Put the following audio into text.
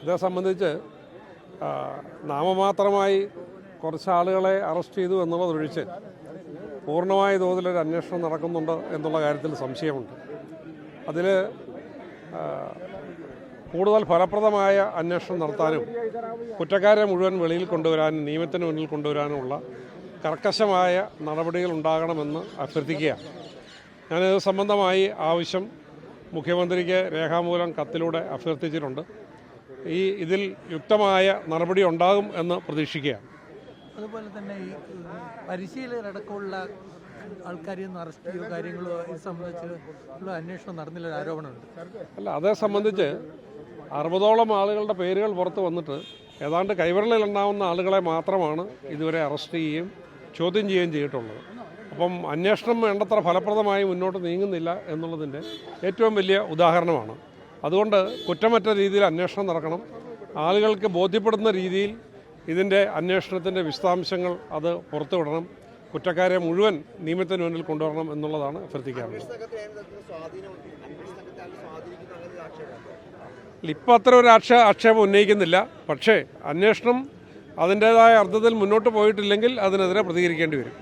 ഇതേ സംബന്ധിച്ച് നാമമാത്രമായി കുറച്ച് ആളുകളെ അറസ്റ്റ് ചെയ്തു എന്നുള്ളതൊഴിച്ച് പൂർണ്ണമായ തോതിലൊരു അന്വേഷണം നടക്കുന്നുണ്ട് എന്നുള്ള കാര്യത്തിൽ സംശയമുണ്ട്. അതിൽ കൂടുതൽ ഫലപ്രദമായ അന്വേഷണം നടത്താനും കുറ്റക്കാരെ മുഴുവൻ വെളിയിൽ കൊണ്ടുവരാനും നിയമത്തിന് മുന്നിൽ കൊണ്ടുവരാനുമുള്ള കർക്കശമായ നടപടികൾ ഉണ്ടാകണമെന്ന് അഭ്യർത്ഥിക്കുകയാണ്. ഞാനിത് സംബന്ധമായി ആവശ്യം മുഖ്യമന്ത്രിക്ക് രേഖാമൂലം കത്തിലൂടെ അഭ്യർത്ഥിച്ചിട്ടുണ്ട്. ഇതിൽ യുക്തമായ നടപടി ഉണ്ടാകും എന്ന് പ്രതീക്ഷിക്കുകയാണ്. അതുപോലെ തന്നെ ഈ പരിശീലകരടക്കമുള്ള ആൾക്കാരെയൊന്നും അറസ്റ്റ് ചെയ്യുകയോ കാര്യങ്ങളോ ഇത് സംബന്ധിച്ചുള്ള അന്വേഷണം നടന്നില്ല ആരോപണമുണ്ട്. അല്ല, അതേ സംബന്ധിച്ച് 60ഓളം ആളുകളുടെ പേരുകൾ പുറത്ത് വന്നിട്ട് ഏതാണ്ട് കൈവിരലിലുണ്ടാവുന്ന ആളുകളെ മാത്രമാണ് ഇതുവരെ അറസ്റ്റ് ചെയ്യുകയും ചോദ്യം ചെയ്യുകയും ചെയ്തിട്ടുള്ളത്. അപ്പം അന്വേഷണം വേണ്ടത്ര ഫലപ്രദമായി മുന്നോട്ട് നീങ്ങുന്നില്ല എന്നുള്ളതിൻ്റെ ഏറ്റവും വലിയ ഉദാഹരണമാണ്. അതുകൊണ്ട് കുറ്റമറ്റ രീതിയിൽ അന്വേഷണം നടക്കണം. ആളുകൾക്ക് ബോധ്യപ്പെടുന്ന രീതിയിൽ ഇതിൻ്റെ അന്വേഷണത്തിൻ്റെ വിശദാംശങ്ങൾ അത് പുറത്തുവിടണം. കുറ്റക്കാരെ മുഴുവൻ നിയമത്തിന് മുന്നിൽ കൊണ്ടുവരണം എന്നുള്ളതാണ് അഭ്യർത്ഥിക്കാറുള്ളത്. ഇപ്പോൾ അത്ര ഒരു ആക്ഷേപം ഉന്നയിക്കുന്നില്ല. പക്ഷേ അന്വേഷണം അതിൻ്റേതായ അർത്ഥത്തിൽ മുന്നോട്ട് പോയിട്ടില്ലെങ്കിൽ അതിനെതിരെ പ്രതികരിക്കേണ്ടി വരും.